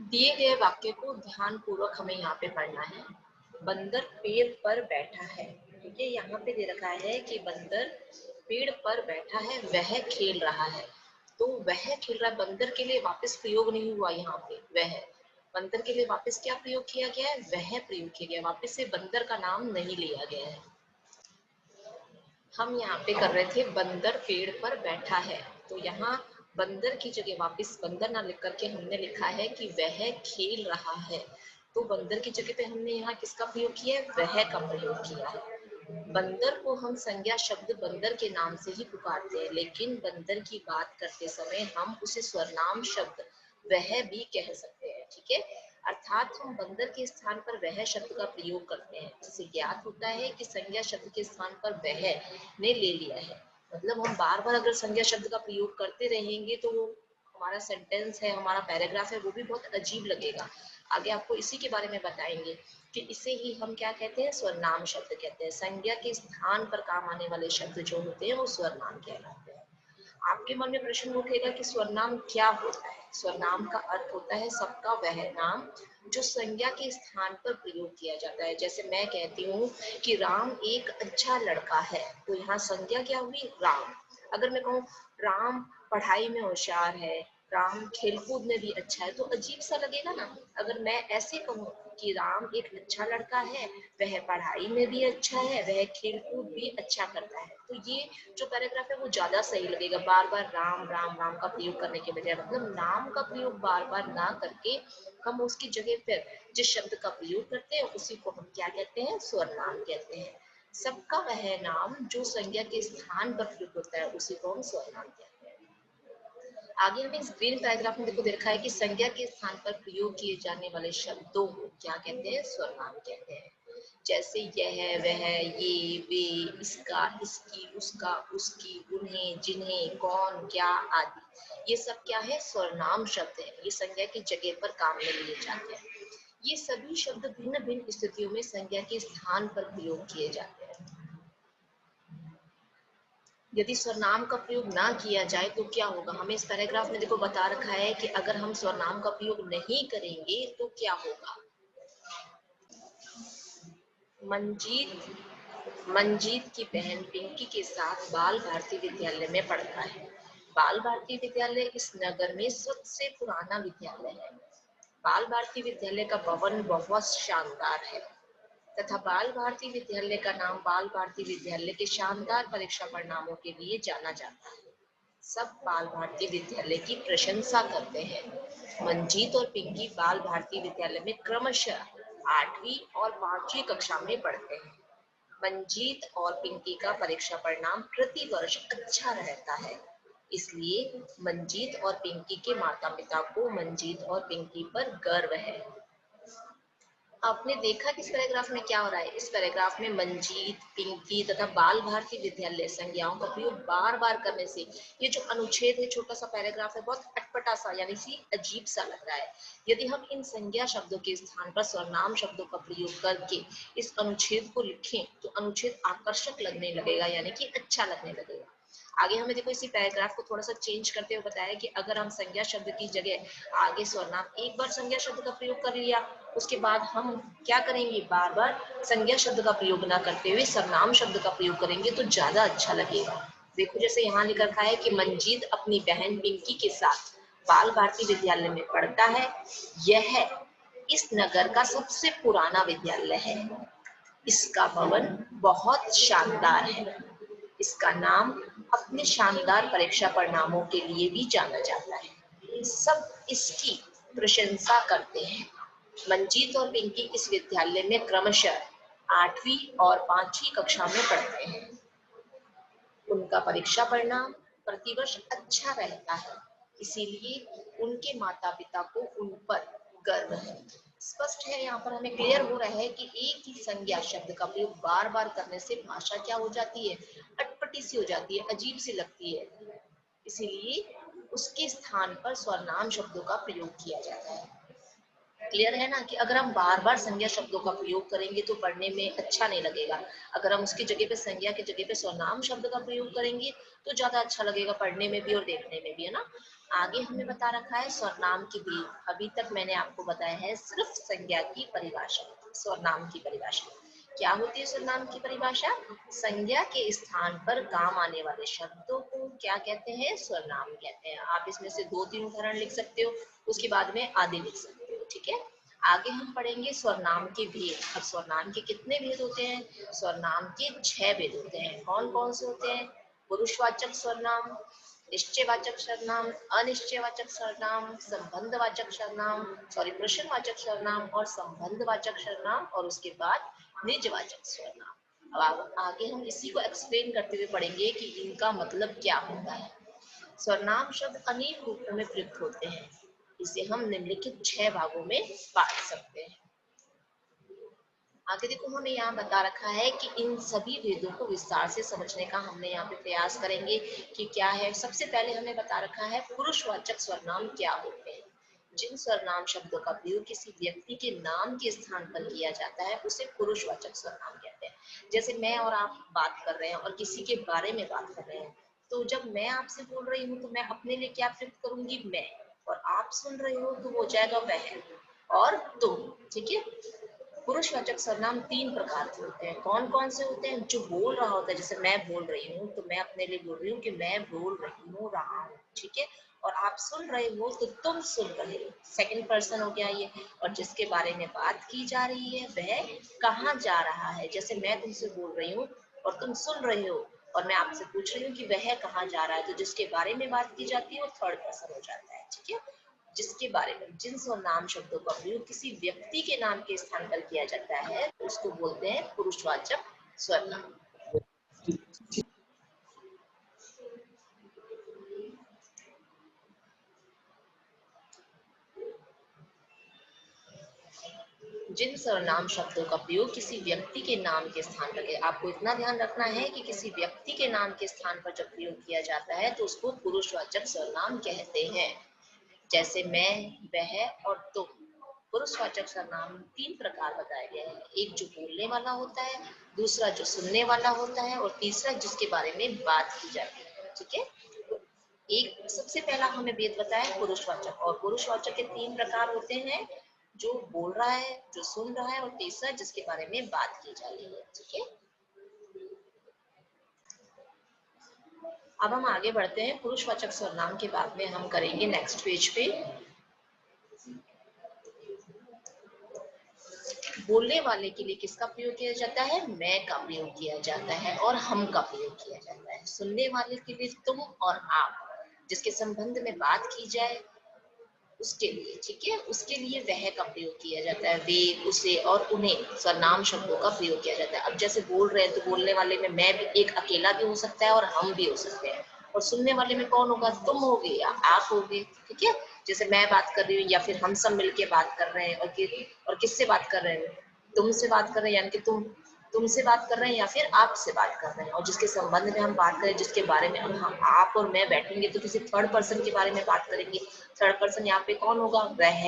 दिए गए वाक्य को ध्यानपूर्वक हमें यहाँ पे पढ़ना है। बंदर पेड़ पर बैठा है। ठीक है, यहाँ पे दे रखा है कि बंदर पेड़ पर बैठा है, वह खेल रहा है। तो वह खेल रहा है, बंदर के लिए वापस प्रयोग नहीं हुआ यहाँ पे वह। बंदर के लिए वापस क्या प्रयोग किया गया है? वह प्रयोग किया गया, वापस से बंदर का नाम नहीं लिया गया है। हम यहाँ पे कर रहे थे बंदर पेड़ पर बैठा है, तो यहाँ बंदर की जगह वापस बंदर ना लिख करके हमने लिखा है कि वह खेल रहा है। तो बंदर की जगह पे हमने यहाँ किसका प्रयोग किया है? वह का प्रयोग किया है। बंदर को हम संज्ञा शब्द बंदर के नाम से ही पुकारते हैं, लेकिन बंदर की बात करते समय हम उसे स्वरनाम शब्द वह भी कह सकते हैं। ठीक है, अर्थात हम बंदर के स्थान पर वह शब्द का प्रयोग करते हैं। इससे ज्ञात होता है कि संज्ञा शब्द के स्थान पर वह ने ले लिया है। मतलब हम बार बार अगर संज्ञा शब्द का प्रयोग करते रहेंगे तो वो हमारा सेंटेंस है, हमारा पैराग्राफ है, वो भी बहुत अजीब लगेगा। आगे आपको इसी के बारे में बताएंगे कि इसे ही हम क्या कहते हैं? स्वरनाम शब्द कहते हैं। संज्ञा के स्थान पर काम आने वाले शब्द जो होते हैं वो स्वरनाम कहलाते हैं। आपके मन में प्रश्न उठेगा कि स्वरनाम क्या होता है? स्वरनाम का अर्थ होता है सबका वह नाम जो संज्ञा के स्थान पर प्रयोग किया जाता है। जैसे मैं कहती हूँ कि राम एक अच्छा लड़का है, तो यहाँ संज्ञा क्या हुई? राम। अगर मैं कहूँ राम पढ़ाई में होशियार है, राम खेलकूद में भी अच्छा है, तो अजीब सा लगेगा ना। अगर मैं ऐसे कहूँ कि राम एक अच्छा लड़का है, वह पढ़ाई में भी अच्छा है, वह खेलकूद भी अच्छा करता है, तो ये जो पैराग्राफ है वो ज्यादा सही लगेगा। बार बार राम राम राम का प्रयोग करने के बजाय, मतलब नाम का प्रयोग बार बार ना करके हम उसकी जगह पर जिस शब्द का प्रयोग करते हैं उसी को हम क्या कहते हैं? स्वरनाम कहते हैं। सबका वह नाम जो संज्ञा के स्थान पर प्रयोग होता है उसी को हम स्वरनाम कहते हैं। आगे हमें स्क्रीन पैराग्राफ में देखो दे रखा है कि संज्ञा के स्थान पर प्रयोग किए जाने वाले शब्दों को क्या कहते हैं? स्वरनाम कहते हैं। जैसे यह, वह, ये, वे, इसका, इसकी, उसका, उसकी, उन्हें, जिन्हें, कौन, क्या आदि, ये सब क्या है? स्वरनाम शब्द है। ये संज्ञा की जगह पर काम में लिए जाते हैं। ये सभी शब्द भिन्न भिन्न स्थितियों में संज्ञा के स्थान पर प्रयोग किए जाते हैं। यदि स्वरनाम का प्रयोग ना किया जाए तो क्या होगा? हमें इस पैराग्राफ में देखो बता रखा है कि अगर हम स्वरनाम का प्रयोग नहीं करेंगे तो क्या होगा। मंजीत मंजीत की बहन पिंकी के साथ बाल भारती विद्यालय में पढ़ता है। बाल भारती विद्यालय इस नगर में सबसे पुराना विद्यालय है। बाल भारती विद्यालय का भवन बहुत शानदार है तथा बाल भारती विद्यालय का नाम बाल भारती विद्यालय के शानदार परीक्षा परिणामों के लिए जाना जाता है। सब बाल भारती विद्यालय की प्रशंसा करते हैं। मंजीत और पिंकी बाल भारती विद्यालय में क्रमशः 8वीं और 5वीं कक्षा में पढ़ते हैं। मंजीत और पिंकी का परीक्षा परिणाम प्रति वर्ष अच्छा रहता है, इसलिए मंजीत और पिंकी के माता पिता को मंजीत और पिंकी पर गर्व है। आपने देखा कि इस पैराग्राफ में क्या हो रहा है? इस पैराग्राफ में मंजीत, पिंकी तथा बाल भारती विद्यालय संज्ञाओं का प्रयोग बार बार करने से ये जो अनुच्छेद है, छोटा सा पैराग्राफ है, बहुत अटपटा सा यानी सी अजीब सा लग रहा है। यदि हम इन संज्ञा शब्दों के स्थान पर सर्वनाम शब्दों का प्रयोग करके इस अनुच्छेद को लिखें तो अनुच्छेद आकर्षक लगने लगेगा, यानी कि अच्छा लगने लगेगा। आगे हमें देखो इसी पैराग्राफ को थोड़ा सा चेंज करते हुए बताया कि अगर हम संज्ञा शब्द की जगह आगे सर्वनाम, एक बार संज्ञा शब्द का प्रयोग कर लिया, उसके बाद हम क्या करेंगे? बार बार संज्ञा शब्द का प्रयोग ना करते हुए सर्वनाम शब्द का प्रयोग करेंगे तो ज्यादा अच्छा लगेगा। देखो जैसे यहाँ लिख रखा है कि मंजीत अपनी बहन पिंकी के साथ बाल भारती विद्यालय में पढ़ता है। यह इस नगर का सबसे पुराना विद्यालय है। इसका भवन बहुत शानदार है। इसका नाम अपने शानदार परीक्षा परिणामों के लिए भी जाना जाता है। सब इसकी प्रशंसा करते हैं। मंजीत और पिंकी इस विद्यालय में क्रमशः 8वीं और 5वीं कक्षा में पढ़ते हैं। उनका परीक्षा परिणाम प्रतिवर्ष अच्छा रहता है, इसीलिए उनके माता पिता को उन पर गर्व है। स्पष्ट है, यहाँ पर हमें क्लियर हो रहा है कि एक ही संज्ञा शब्द का प्रयोग बार बार करने से भाषा क्या हो जाती है? अटपटी सी हो जाती है, अजीब सी लगती है। इसीलिए उसके स्थान पर स्वरनाम शब्दों का प्रयोग किया जाता है। क्लियर है ना कि अगर हम बार बार संज्ञा शब्दों का प्रयोग करेंगे तो पढ़ने में अच्छा नहीं लगेगा। अगर हम उसकी जगह पे संज्ञा की जगह पे सर्वनाम शब्द का प्रयोग करेंगे तो ज्यादा अच्छा लगेगा पढ़ने में भी और देखने में भी, है ना। आगे हमें बता रखा है सर्वनाम की भी। अभी तक मैंने आपको बताया है सिर्फ संज्ञा की परिभाषा। सर्वनाम की परिभाषा क्या होती है? सर्वनाम की परिभाषा, संज्ञा के स्थान पर काम आने वाले शब्दों को क्या कहते हैं? सर्वनाम कहते हैं। आप इसमें से 2-3 उदाहरण लिख सकते हो, उसके बाद में आदि लिख सकते हो, ठीक है। आगे हम पढ़ेंगे सर्वनाम के भेद। अब सर्वनाम के कितने भेद होते हैं? सर्वनाम के 6 भेद होते हैं। कौन कौन से होते हैं? पुरुषवाचक सर्वनाम, निश्चयवाचक सर्वनाम, अनिश्चयवाचक सर्वनाम, संबंधवाचक सर्वनाम, सॉरी प्रश्नवाचक सर्वनाम और संबंधवाचक सर्वनाम, और उसके बाद निजवाचक सर्वनाम। अब आगे हम इसी को एक्सप्लेन करते हुए पढ़ेंगे कि इनका मतलब क्या होता है। सर्वनाम शब्द अनेक रूपों में प्रयुक्त होते हैं। इसे हम निम्नलिखित 6 भागों में बांट सकते हैं। आगे देखो हमें यहाँ बता रखा है कि इन सभी भेदों को विस्तार से समझने का हमने यहाँ पे प्रयास करेंगे कि क्या है। सबसे पहले हमें बता रखा है पुरुषवाचक सर्वनाम क्या होते हैं। जिन सर्वनाम शब्दों का प्रयोग किसी व्यक्ति के नाम के स्थान पर किया जाता है उसे पुरुषवाचक सर्वनाम कहते हैं। जैसे मैं और आप बात कर रहे हैं और किसी के बारे में बात कर रहे हैं, तो जब मैं आपसे बोल रही हूँ तो मैं अपने लिए क्या प्रयुक्त करूंगी? मैं। और आप सुन रहे हो तो वो जाएगा वह और तुम, ठीक है। पुरुषवाचक सर्वनाम 3 प्रकार के होते हैं। कौन कौन से होते हैं? जो बोल रहा होता है, जैसे मैं बोल रही हूँ तो मैं अपने लिए बोल रही हूँ कि मैं बोल रही हूँ, रहा हूँ, ठीक है। और आप सुन रहे हो तो तुम सुन रहे हो, सेकंड पर्सन हो गया ये। और जिसके बारे में बात की जा रही है वह कहाँ जा रहा है। जैसे मैं तुमसे बोल रही हूँ और तुम सुन रहे हो और मैं आपसे पूछ रही हूँ कि वह कहाँ जा रहा है, तो जिसके बारे में बात की जाती है वो थर्ड पर्सन हो जाता है, ठीक है। जिसके बारे में जिन सर्वनाम शब्दों का प्रयोग किसी व्यक्ति के नाम के स्थान पर किया जाता है उसको बोलते हैं पुरुषवाचक सर्वनाम। जिन सर्वनाम शब्दों का प्रयोग किसी व्यक्ति के नाम के स्थान पर, आपको इतना ध्यान रखना है कि किसी व्यक्ति के नाम के स्थान पर जब प्रयोग किया जाता है तो उसको पुरुषवाचक सर्वनाम कहते हैं। जैसे मैं, वह और तुम। पुरुषवाचक सर्वनाम 3 प्रकार बताए गए हैं। एक जो बोलने वाला होता है, दूसरा जो सुनने वाला होता है और तीसरा जिसके बारे में बात की जाती है, ठीक है। तो एक सबसे पहला हमें भेद बताया पुरुषवाचक, और पुरुषवाचक के 3 प्रकार होते हैं। जो बोल रहा है, जो सुन रहा है और तीसरा जिसके बारे में बात की जा रही है, ठीक है। अब हम आगे बढ़ते हैं। पुरुषवाचक सर्वनाम के बाद में हम करेंगे नेक्स्ट पेज पे बोलने वाले के लिए किसका प्रयोग किया जाता है? मैं का प्रयोग किया जाता है और हम का प्रयोग किया जाता है। सुनने वाले के लिए तुम और आप, जिसके संबंध में बात की जाए उसके लिए, ठीक है, उसके लिए वह का प्रयोग किया जाता है। वे, उसे और उन्हें सर्वनाम शब्दों का प्रयोग किया जाता है। अब जैसे बोल रहे हैं तो बोलने वाले में मैं भी, एक अकेला भी हो सकता है और हम भी हो सकते हैं। और सुनने वाले में कौन होगा? तुम होगे या आप होगे, ठीक है। जैसे मैं बात कर रही हूँ या फिर हम सब मिलके बात कर रहे हैं, और किससे बात कर रहे हैं? तुमसे बात कर रहे हैं, यानी कि तुमसे बात कर रहे हैं या फिर आपसे बात कर रहे हैं। और जिसके संबंध में हम बात करें, जिसके बारे में हम, आप और मैं बैठेंगे तो किसी थर्ड पर्सन के बारे में बात करेंगे। थर्ड पर्सन यहाँ पे कौन होगा? वह,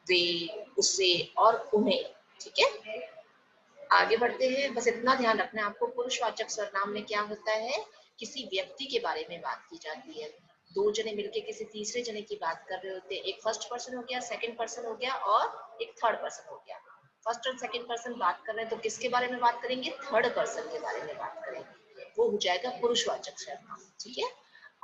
वे, उसे और उन्हें, ठीक है। आगे बढ़ते हैं। बस इतना ध्यान रखना है आपको, पुरुषवाचक सर्वनाम में क्या होता है? किसी व्यक्ति के बारे में बात की जाती है। 2 जने मिलके किसी तीसरे जने की बात कर रहे होते हैं। एक फर्स्ट पर्सन हो गया, सेकंड पर्सन हो गया और एक थर्ड पर्सन हो गया। फर्स्ट और सेकंड पर्सन बात कर रहे हैं तो किसके बारे में बात करेंगे? थर्ड पर्सन के बारे में बात करेंगे। वो हो जाएगा पुरुषवाचक सर्वनाम, ठीक है।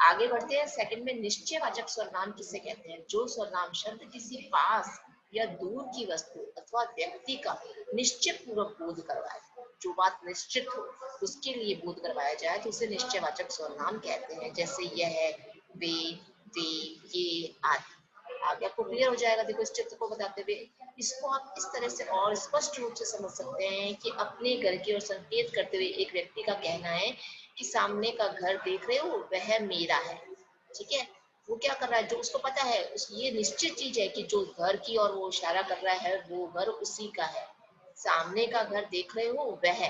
आगे बढ़ते हैं। सेकंड में निश्चयवाचक सर्वनाम किसे कहते हैं? जो सर्वनाम शब्द किसी पास या दूर की वस्तु अथवा व्यक्ति का निश्चय पूर्वक बोध करवाए। जो बात निश्चित हो उसके लिए बोध करवाया जाए तो उसे निश्चयवाचक सर्वनाम कहते हैं। जैसे यह, वे, वे, ये आदि। आगे आपको क्लियर हो जाएगा। देखो इस चित्र को बताते हुए इसको आप इस तरह से और स्पष्ट रूप से समझ सकते हैं कि अपने घर की ओर संकेत करते हुए एक व्यक्ति का कहना है कि सामने का घर देख रहे हो, वह मेरा है, ठीक है। वो क्या कर रहा है? जो उसको पता है, उस ये निश्चित चीज है कि जो घर की और वो इशारा कर रहा है वो घर उसी का है। सामने का घर देख रहे हो, वह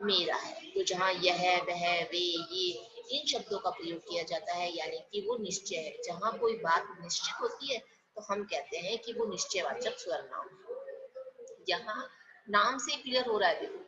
मेरा है। तो जहाँ यह, वह, वे, ये, इन शब्दों का प्रयोग किया जाता है यानी कि वो निश्चय है। जहाँ कोई बात निश्चित होती है तो हम कहते हैं कि वो निश्चयवाचक सर्वनाम है। यहाँ नाम से क्लियर हो रहा है, देखो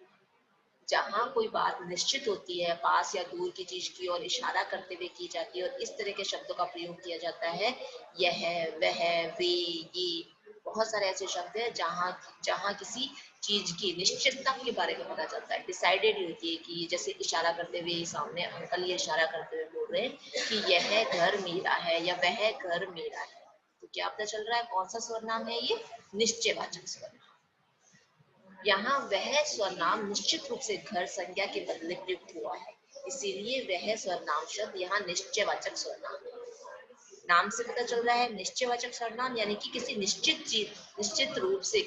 जहाँ कोई बात निश्चित होती है, पास या दूर की चीज की ओर इशारा करते हुए की जाती है और इस तरह के शब्दों का प्रयोग किया जाता है, यह, वह, वे, ये, बहुत सारे ऐसे शब्द हैं जहाँ जहाँ किसी चीज की निश्चितता के बारे में पता चलता है, डिसाइडेड होती है कि जैसे इशारा करते हुए सामने अंकल ये इशारा करते हुए बोल रहे हैं कि यह घर मेरा है या वह घर मेरा है, तो क्या पता चल रहा है कौन सा सर्वनाम है ये? निश्चयवाचक सर्वनाम। यहाँ वह सर्वनाम निश्चित रूप से घर संज्ञा के बदले प्रयुक्त हुआ है, इसीलिए वह सर्वनाम शब्द यहाँ निश्चयवाचक सर्वनाम है। नाम से पता चल रहा है निश्चयवाचक सर्वनाम यानी कि किसी निश्चित चीज, निश्चित रूप से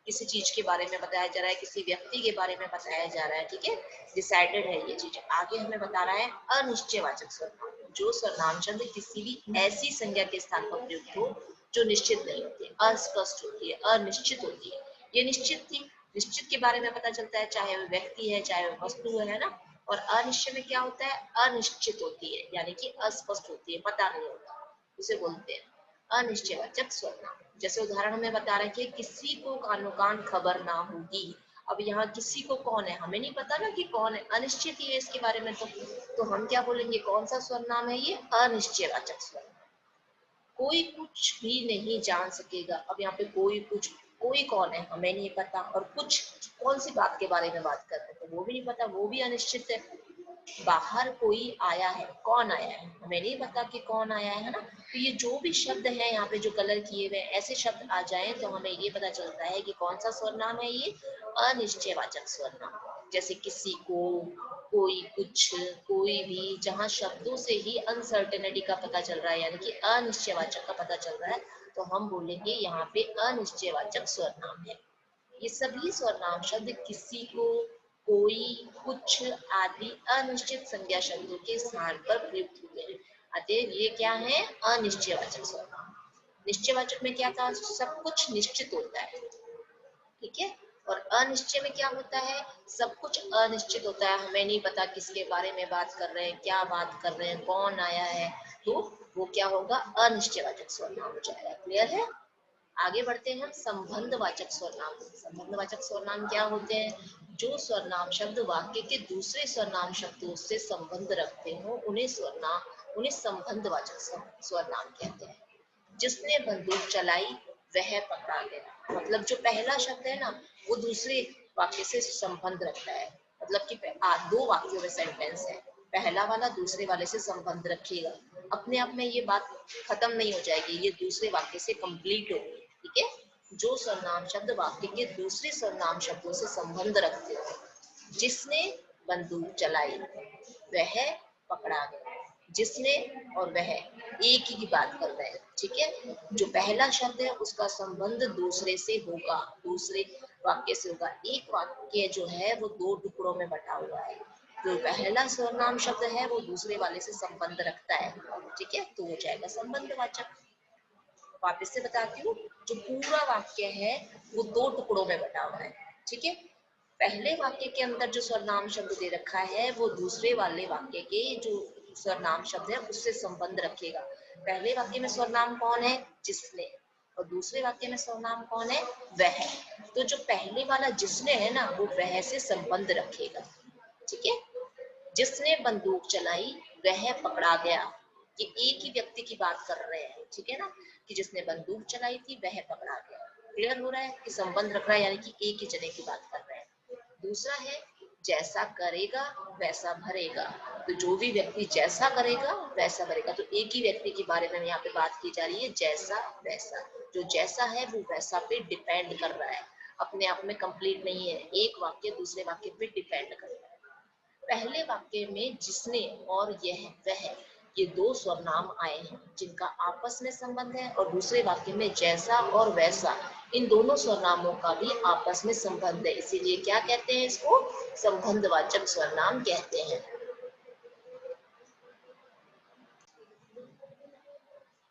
किसी चीज के बारे में बताया जा रहा है, किसी व्यक्ति के बारे में बताया जा रहा है, ठीक है, डिसाइडेड है ये चीज। आगे हमें बता रहा है अनिश्चयवाचक सर्वनाम, जो सर्वनाम शब्द किसी भी ऐसी संज्ञा के स्थान पर प्रयुक्त हो जो निश्चित नहीं होती, अस्पष्ट होती है, अनिश्चित होती है। ये निश्चित थी, निश्चित के बारे में पता चलता है, चाहे वो व्यक्ति है चाहे वो वस्तु है ना। और अनिश्चय में क्या होता है? अनिश्चित होती है, यानी कि अस्पष्ट होती है, पता नहीं होता, उसे बोलते हैं अनिश्चयवाचक सर्वनाम। जैसे उदाहरण हमें बता रहे कि किसी को कानो कान खबर ना होगी। अब यहाँ किसी को कौन है हमें नहीं पता ना कि कौन है, अनिश्चित ही है इसके बारे में, तो हम क्या बोलेंगे, कौन सा सर्वनाम है ये? अनिश्चयवाचक सर्वनाम। कोई कुछ भी नहीं जान सकेगा। अब यहाँ पे कोई कुछ, कोई कौन है हमें नहीं पता, और कुछ कौन सी बात के बारे में बात कर रहे थे वो भी नहीं पता, वो भी अनिश्चित है। बाहर कोई आया है, कौन आया है हमें नहीं पता कि कौन आया है ना। तो ये जो भी शब्द है यहाँ पे जो कलर किए हुए ऐसे शब्द आ जाएं तो हमें ये पता चलता है कि कौन सा सर्वनाम है ये? अनिश्चयवाचक सर्वनाम। जैसे किसी को, कोई, कुछ, कोई भी, जहाँ शब्दों से ही अनसर्टेनिटी का पता चल रहा है यानी कि अनिश्चयवाचक का पता चल रहा है, तो हम बोलेंगे यहाँ पे अनिश्चयवाचक सर्वनाम है। ये सभी सर्वनाम शब्द किसी को, कोई, कुछ आदि अनिश्चित संज्ञा शब्दों के स्थान पर प्रयुक्त होते हैं, अतएव ये क्या है? अनिश्चयवाचक सर्वनाम। निश्चयवाचक में क्या था? सब कुछ निश्चित होता है, ठीक है। और अनिश्चय में क्या होता है? सब कुछ अनिश्चित होता है, हमें नहीं पता किसके बारे में बात कर रहे हैं, क्या बात कर रहे हैं, कौन आया है, तो वो क्या होगा? अनिश्चयवाचक सर्वनाम हो जाएगा। क्लियर है? आगे बढ़ते हैं हम संबंधवाचक सर्वनाम। संबंधवाचक सर्वनाम क्या होते हैं? जो सर्वनाम शब्द वाक्य के दूसरे सर्वनाम शब्दों से संबंध रखते हो उन्हें संबंधवाचक सर्वनाम कहते हैं। जिसने बंदूक चलाई वह पकड़ा गया। मतलब जो पहला शब्द है ना वो दूसरे वाक्य से संबंध रखता है, मतलब कि दो वाक्यों में सेंटेंस है, पहला वाला दूसरे वाले से संबंध रखेगा, अपने आप में ये बात खत्म नहीं हो जाएगी, ये दूसरे वाक्य से कंप्लीट होगी, ठीक है। जो सर्वनाम शब्द वाक्य के दूसरे सर्वनाम शब्दों से संबंध रखते हो, जिसने बंदूक चलाई वह पकड़ा गया। जिसने और वह एक ही की बात कर रहे हैं, ठीक है। जो पहला शब्द है उसका संबंध दूसरे से होगा, दूसरे वाक्य से होगा। एक वाक्य जो है वो दो टुकड़ों में बटा हुआ है, जो पहला सर्वनाम शब्द है वो दूसरे वाले से संबंध रखता है, ठीक है, तो हो जाएगा संबंधवाचक। वापस से बताती हूँ, जो पूरा वाक्य है वो दो टुकड़ों में बटा हुआ है, ठीक है। पहले वाक्य के अंदर जो सर्वनाम शब्द दे रखा है वो दूसरे वाले वाक्य के जो सर्वनाम शब्द है उससे संबंध रखेगा। पहले वाक्य में सर्वनाम कौन है? जिसने। और दूसरे वाक्य में सर्वनाम कौन है? वह। तो जो पहले वाला जिसने है ना वो वह से संबंध रखेगा, ठीक है। जिसने बंदूक चलाई वह पकड़ा गया, ये एक ही व्यक्ति की बात कर रहे हैं, ठीक है ना, कि जिसने बंदूक चलाई थी वह पकड़ा गया। क्लियर हो रहा है कि संबंध रख रहा है यानी कि एक ही जने की बात कर रहे हैं। दूसरा है जैसा करेगा वैसा भरेगा। तो जो भी व्यक्ति जैसा करेगा वैसा भरेगा, तो एक ही व्यक्ति के बारे में यहाँ पे बात की जा रही है, जैसा वैसा। जो जैसा है वो वैसा पे डिपेंड कर रहा है, अपने आप में कंप्लीट नहीं है, एक वाक्य दूसरे वाक्य पे डिपेंड कर रहा है। पहले वाक्य में जिसने और यह, वह, ये दो सर्वनाम आए हैं जिनका आपस में संबंध है, और दूसरे वाक्य में जैसा और वैसा, इन दोनों सर्वनामों का भी आपस में संबंध है, इसीलिए क्या कहते हैं इसको? संबंधवाचक सर्वनाम कहते हैं।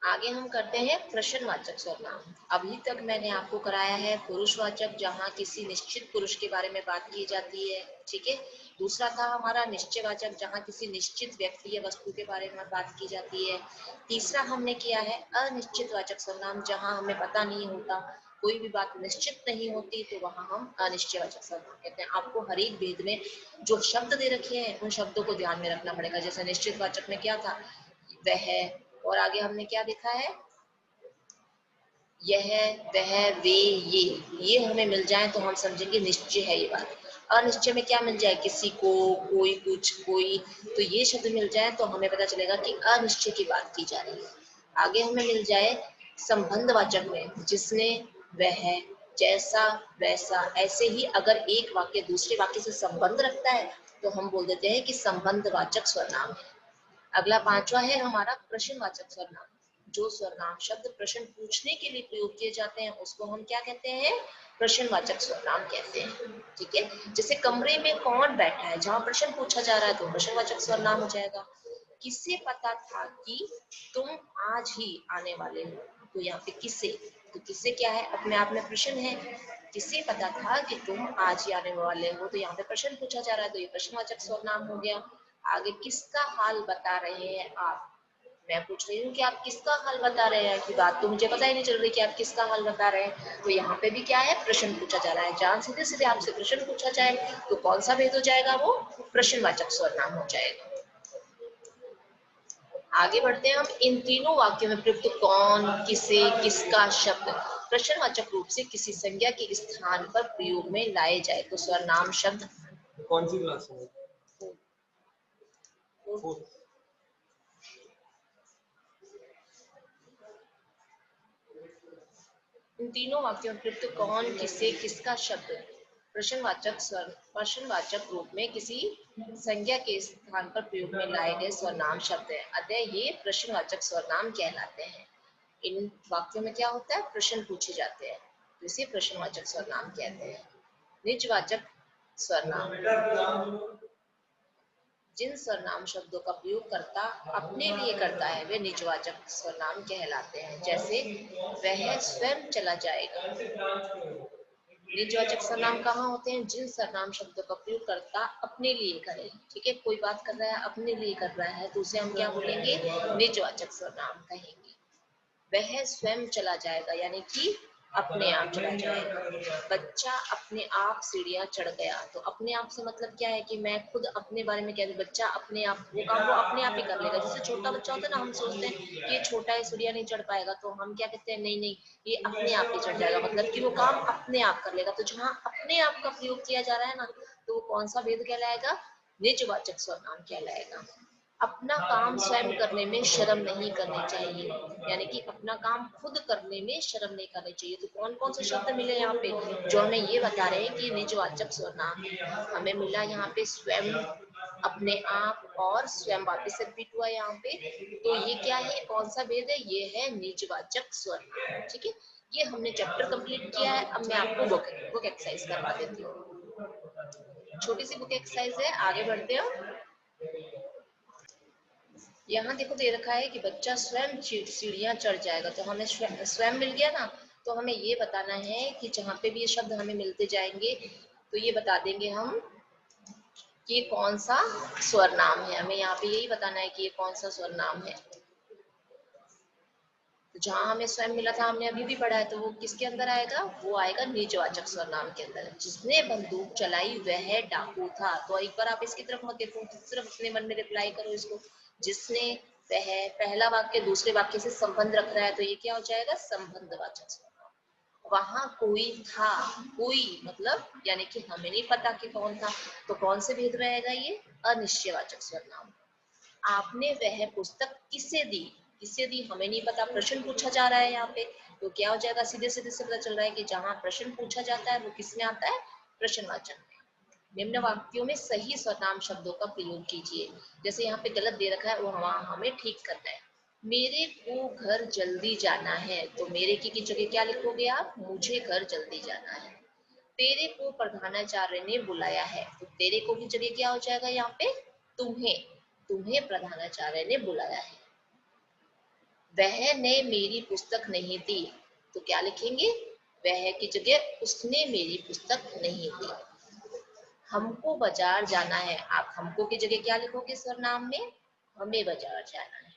आगे हम करते हैं प्रश्नवाचक सर्वनाम। अभी तक मैंने आपको कराया है पुरुषवाचक, जहाँ किसी निश्चित पुरुष के बारे में बात की जाती है, ठीक है। दूसरा था हमारा निश्चयवाचक, जहाँ किसी निश्चित व्यक्ति या वस्तु के बारे में बात की जाती है। तीसरा हमने किया है अनिश्चितवाचक सर्वनाम, जहाँ हमें पता नहीं होता, कोई भी बात निश्चित नहीं होती, तो वहां हम अनिश्चयवाचक सर्वनाम कहते हैं। आपको हर एक भेद में जो शब्द दे रखे हैं उन शब्दों को ध्यान में रखना पड़ेगा। जैसे निश्चितवाचक में क्या था, वह, और आगे हमने क्या देखा है, यह, वह, वे, ये हमें मिल जाए तो हम समझेंगे निश्चय है ये बात। अनिश्चय में क्या मिल जाए, किसी को, कोई, कुछ, कोई, तो ये शब्द मिल जाए तो हमें पता चलेगा कि अनिश्चय की बात की जा रही है। आगे हमें मिल जाए संबंधवाचक में, जिसने, वह, जैसा, वैसा, ऐसे ही अगर एक वाक्य दूसरे वाक्य से संबंध रखता है तो हम बोल देते हैं कि संबंधवाचक सर्वनाम है। अगला पांचवा है हमारा प्रश्नवाचक सर्वनाम। जो सर्वनाम शब्द प्रश्न पूछने के लिए प्रयोग किए जाते हैं उसको हम क्या कहते हैं, प्रश्नवाचक सर्वनाम कहते हैं, ठीक है। जैसे कमरे में कौन बैठा है, जहां प्रश्न पूछा जा रहा है तो प्रश्नवाचक सर्वनाम हो जाएगा। किसे पता था कि तुम आज ही आने वाले हो, तो यहाँ पे किसे, तो किसे क्या है, अपने आप में प्रश्न है। किसे पता था कि तुम आज ही आने वाले हो, तो यहाँ पे प्रश्न पूछा जा रहा है, तो ये प्रश्नवाचक सर्वनाम हो गया। आगे किसका हाल बता रहे हैं आप, मैं पूछ रही हूँ कि आप किसका हाल बता रहे हैं, कि बात तो मुझे पता ही नहीं चल रही कि आप किसका हाल बता रहे हैं, तो यहाँ पे भी क्या है, प्रश्न पूछा जा रहा है। जहाँ सीधे सीधे आपसे प्रश्न पूछा जाए तो कौन सा भेद हो जाएगा, वो प्रश्नवाचक सर्वनाम हो जाएगा। आगे बढ़ते हैं हम। इन तीनों वाक्यों में प्रयुक्त कौन, किसे, किसका शब्द प्रश्नवाचक रूप से किसी संज्ञा के स्थान पर प्रयोग में लाए जाए तो सर्वनाम शब्द। कौन सी क्लास है? इन तीनों वाक्यों में प्रयुक्त कौन, किसे, किसका शब्द प्रश्नवाचक रूप में किसी संज्ञा के स्थान पर प्रयोग में लाए गए सर्वनाम शब्द है, अतः ये प्रश्नवाचक सर्वनाम कहलाते हैं। इन वाक्यों में क्या होता है, प्रश्न पूछे जाते हैं, तो इसे प्रश्नवाचक सर्वनाम कहते हैं। निजवाचक सर्वनाम, जिन सर्वनाम शब्दों का प्रयोग करता अपने लिए करता है वे निजवाचक सर्वनाम कहलाते हैं। जैसे वह स्वयं चला जाएगा। निजवाचक सर्वनाम कहाँ होते हैं, जिन सर्वनाम शब्दों का प्रयोग करता अपने लिए करे, ठीक है, कोई बात कर रहा है अपने लिए कर रहा है तो उसे हम क्या बोलेंगे, निजवाचक सर्वनाम कहेंगे। वह स्वयं चला जाएगा यानी कि अपने आप चला जाएगा। बच्चा अपने आप सीढ़ियां चढ़ गया, तो अपने आप से मतलब क्या है कि मैं खुद अपने बारे में कह रही हूँ, बच्चा अपने आप वो काम वो अपने आप ही कर लेगा। जैसे छोटा बच्चा होता है ना, हम सोचते हैं कि ये छोटा है सीढ़ियां नहीं चढ़ पाएगा, तो हम क्या कहते हैं, नहीं नहीं ये अपने आप ही चढ़ जाएगा, मतलब कि वो काम अपने आप कर लेगा। तो जहाँ अपने आप का प्रयोग किया जा रहा है ना, तो वो कौन सा भेद कहलाएगा, निजवाचक सर्वनाम कहलाएगा। अपना काम स्वयं करने में शर्म नहीं करनी चाहिए, यानी कि अपना काम खुद करने में शर्म नहीं करनी चाहिए। तो कौन कौन से शब्द मिले यहाँ पे जो हमें ये बता रहे हैं कि निजवाचक सर्वनाम है। हमें मिला यहाँ पे स्वयं, अपने आप और स्वयं, वापस से रिपीट हुआ यहाँ पे, तो ये क्या है, कौन सा भेद है, ये है निजवाचक सर्वनाम, ठीक है। ये हमने चैप्टर कंप्लीट किया है। अब मैं आपको बुक एक्सरसाइज करवा देती हूँ। छोटी सी बुक एक्सरसाइज है, आगे बढ़ते हैं। यहाँ देखो दे रखा है कि बच्चा स्वयं सीढ़ियां चढ़ जाएगा, तो हमें स्वयं मिल गया ना, तो हमें ये बताना है कि जहाँ पे भी ये शब्द हमें मिलते जाएंगे तो ये बता देंगे हम कि ये कौन सा स्वर नाम है। हमें यहाँ पे यही बताना है कि ये कौन सा स्वर नाम है। तो जहाँ हमें स्वयं मिला था, हमने अभी भी पढ़ा है, तो वो किसके अंदर आएगा, वो आएगा निजवाचक सर्वनाम के अंदर। जिसने बंदूक चलाई वह डाकू था, तो एक बार आप इसकी तरफ मत देखो, सिर्फ अपने मन में रिप्लाई करो इसको। जिसने, वह, पहला वाक्य दूसरे वाक्य से संबंध रख रहा है, तो ये क्या हो जाएगा, संबंधवाचक सर्वनाम। वहां कोई था, कोई मतलब यानी कि हमें नहीं पता कि कौन था, तो कौन से भेद रहेगा, ये अनिश्चयवाचक सर्वनाम। आपने वह पुस्तक किसे दी, किसे दी हमें नहीं पता, प्रश्न पूछा जा रहा है यहाँ पे, तो क्या हो जाएगा, सीधे सीधे से पता चल रहा है कि जहाँ प्रश्न पूछा जाता है वो किसमें आता है, प्रश्नवाचक में। निम्न वाक्यों में सही सर्वनाम शब्दों का प्रयोग कीजिए। जैसे यहाँ पे गलत दे रखा है वो हमें ठीक करना है। मेरे को घर जल्दी जाना है, तो मेरे की जगह क्या लिखोगे आप, मुझे घर जल्दी जाना है। तेरे को प्रधानाचार्य ने बुलाया है, तो तेरे को की जगह क्या हो जाएगा यहाँ पे, तुम्हें, तुम्हें प्रधानाचार्य ने बुलाया है। वह ने मेरी पुस्तक नहीं दी, तो क्या लिखेंगे? वह की जगह उसने मेरी पुस्तक नहीं दी। हमको बाजार जाना है, आप हमको की जगह क्या लिखोगे सर्वनाम में? हमें बाजार जाना है।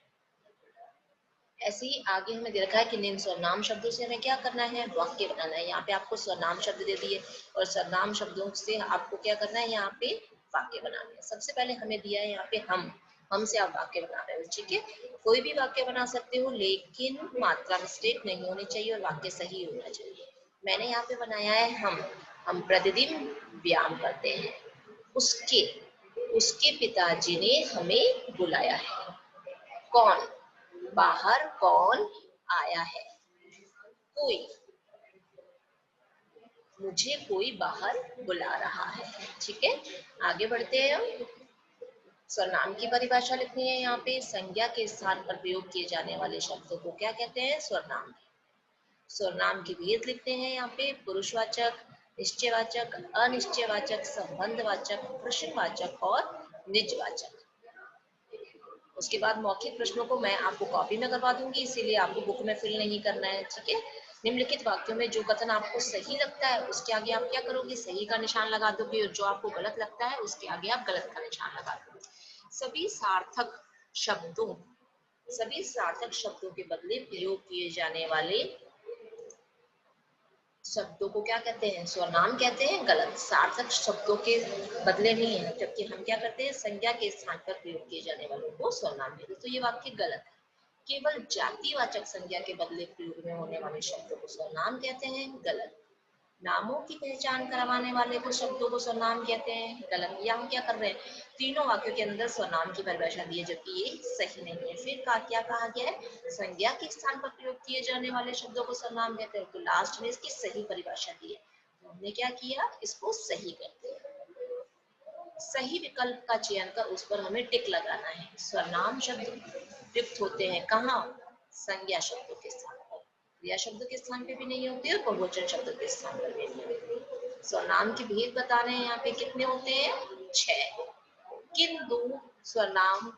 ऐसे ही आगे हमें दे रखा है कि इन सर्वनाम शब्दों से हमें क्या करना है? वाक्य बनाना है। यहाँ पे आपको सर्वनाम शब्द दे दिए और सर्वनाम शब्दों से आपको क्या करना है? यहाँ पे वाक्य बनाना है। सबसे पहले हमें दिया है यहाँ पे हम से आप वाक्य बना रहे हो, ठीक है। कोई भी वाक्य बना सकते हो, लेकिन मात्रा मिस्टेक नहीं होनी चाहिए और वाक्य सही होना चाहिए। मैंने यहाँ पे बनाया है हम प्रतिदिन व्यायाम करते हैं। उसके उसके पिताजी ने हमें बुलाया है। कौन? बाहर कौन आया है? कोई, मुझे कोई बाहर बुला रहा है, ठीक है। आगे बढ़ते हैं हम। सर्वनाम की परिभाषा लिखनी है यहाँ पे। संज्ञा के स्थान पर प्रयोग किए जाने वाले शब्दों को क्या कहते हैं? सर्वनाम। सर्वनाम के भेद लिखते हैं यहाँ पे। पुरुषवाचक, निश्चयवाचक, अनिश्चयवाचक, संबंधवाचक, प्रश्नवाचक और निजवाचक। उसके बाद मौखिक प्रश्नों को मैं आपको कॉपी में करवा दूंगी, इसीलिए आपको बुक में फिल नहीं करना है, ठीक है। निम्नलिखित वाक्यों में जो कथन आपको सही लगता है उसके आगे आप क्या करोगे? सही का निशान लगा दोगे, और जो आपको गलत लगता है उसके आगे आप गलत का निशान लगा दोगे। शब्दों सभी सार्थक शब्दों के बदले प्रयोग किए जाने वाले शब्दों को क्या कहते हैं? स्वरनाम कहते हैं। गलत, सार्थक शब्दों के बदले नहीं है, जबकि हम क्या करते हैं? संज्ञा के स्थान पर प्रयोग किए जाने वालों को स्वरनाम कहते हैं। तो ये वाक्य गलत है। केवल जातिवाचक संज्ञा के बदले प्रयोग में होने वाले शब्दों को स्वरनाम कहते हैं। गलत। नामों की पहचान करवाने वाले को शब्दों को सर्वनाम कहते हैं। गलत। या हम क्या कर रहे हैं? तीनों वाक्यों के अंदर सर्वनाम की परिभाषा दी है, जबकि ये सही नहीं है। फिर क्या कहा गया है? संज्ञा के स्थान पर प्रयोग किए जाने वाले शब्दों को सर्वनाम कहते हैं। तो लास्ट में इसकी सही परिभाषा दी है, तो हमने क्या किया? इसको सही कर दिया। सही विकल्प का चयन कर उस पर हमें टिक लगाना है। सर्वनाम शब्द प्रयुक्त होते हैं कहाँ? संज्ञा शब्दों के स्थान पर। क्रिया शब्द के स्थान पे भी नहीं होते और बहुवचन शब्द के स्थान पर भी नहीं होते। सर्वनाम के भेद बता रहे हैं यहाँ पे। कितने होते हैं? 6। किन दो सर्वनाम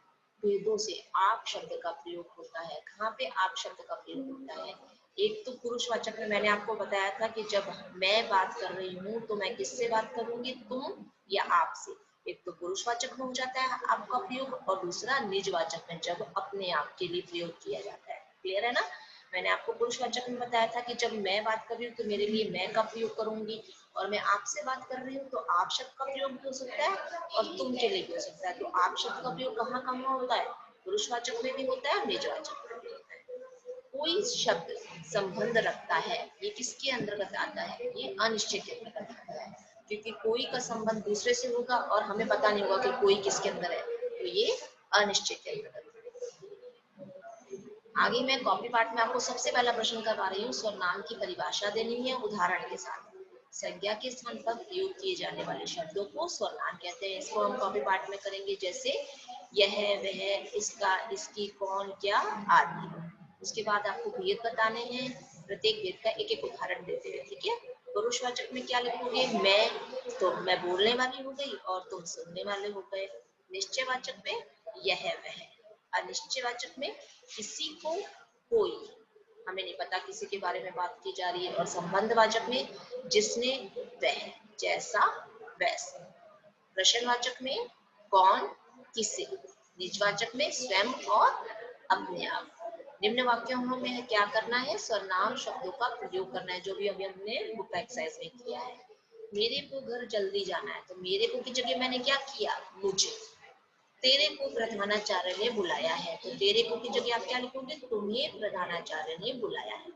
भेदों से आप शब्द का प्रयोग होता है? कहाँ पे आप शब्द का प्रयोग होता है? एक तो पुरुषवाचक में मैंने आपको बताया था कि जब मैं बात कर रही हूँ तो मैं किससे बात करूंगी? तुम या आपसे। एक तो पुरुषवाचक में हो जाता है आपका प्रयोग, और दूसरा निजवाचक में, जब अपने आप के लिए प्रयोग किया जाता है। क्लियर है ना? मैंने आपको पुरुषवाचक में बताया था कि जब मैं बात कर रही हूँ तो मेरे लिए मैं का प्रयोग करूंगी, और मैं आपसे बात कर रही हूँ तो आप शब्द का प्रयोग भी हो सकता है और तुम के लिए भी हो सकता है। तो आप शब्द का प्रयोग कहाँ कहाँ होता है? पुरुषवाचक में भी होता है और निजवाचक में भी होता है। कोई शब्द संबंध रखता है, ये किसके अंतर्गत आता है? ये अनिश्चय के अंतर्गत आता है, क्योंकि कोई का संबंध दूसरे से होगा और हमें पता नहीं होगा कि कोई किसके अंदर है, तो ये अनिश्चय के अंतर्गत। आगे मैं कॉपी पार्ट में आपको सबसे पहला प्रश्न करवा रही हूँ। सर्वनाम की परिभाषा देनी है उदाहरण के साथ। संज्ञा के स्थान पर प्रयोग किए जाने वाले शब्दों को सर्वनाम कहते हैं। इसको हम कॉपी पार्ट में करेंगे, जैसे यह, वह, इसका, इसकी, कौन, क्या आदि। उसके बाद आपको भेद बताने हैं, प्रत्येक भेद का एक एक उदाहरण देते हुए, ठीक है। पुरुषवाचक में क्या लिखोगे? मैं, तो मैं बोलने वाली हो गई और तुम सुनने वाले हो गए। निश्चयवाचक में यह, वह। अनिश्चयवाचक में किसी को, कोई, हमें नहीं पता किसी के बारे में बात की जा रही है। और संबंधवाचक में जिसने, वह, जैसा, वैसा। प्रश्नवाचक में कौन, किसे। निजवाचक में स्वयं और अपने आप। निम्न वाक्यों में क्या करना है? सर्वनाम शब्दों का प्रयोग करना है, जो भी अभी हमने बुक एक्सरसाइज में किया है। मेरे को घर जल्दी जाना है, तो मेरे को की जगह मैंने क्या किया? मुझे। तेरे को प्रधानाचार्य ने बुलाया है, तो तेरे को की जगह आप क्या लिखोगे? तुम्हें प्रधानाचार्य ने बुलाया है।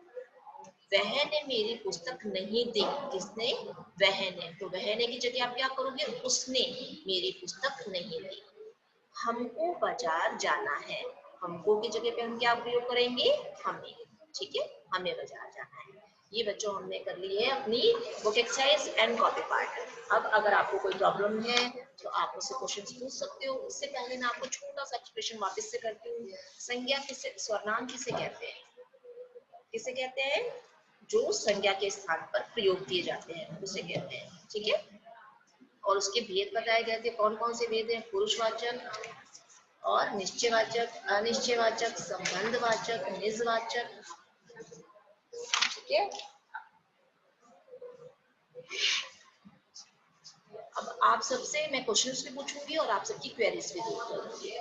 वह ने मेरी पुस्तक नहीं दी, किसने? वह ने। तो वह ने की जगह आप क्या करोगे? उसने मेरी पुस्तक नहीं दी। हमको बाजार जाना है, हमको की जगह पे हम क्या प्रयोग करेंगे? हमें, ठीक है। हमें बाजार जाना है। ये बच्चों हमने कर ली है अपनी book exercise and copy part. अब अगर आपको कोई प्रॉब्लम है तो आप मुझसे क्वेश्चंस पूछ सकते हो। उससे पहले मैं आपको छोटा सा एक्सप्रेशन वापस से करती हूँ। संज्ञा किसे, सर्वनाम किसे कहते हैं? किसे कहते हैं? जो संज्ञा के स्थान पर प्रयोग किए जाते हैं उसे कहते हैं, ठीक है। और उसके भेद बताए गए थे। कौन कौन से भेद हैं? पुरुषवाचक और निश्चयवाचक, अनिश्चयवाचक, संबंधवाचक, निजवाचक। ठीक है। अब आप सबसे मैं क्वेश्चंस भी पूछूंगी और आप सबकी क्वेरीज भी दूर करूंगी।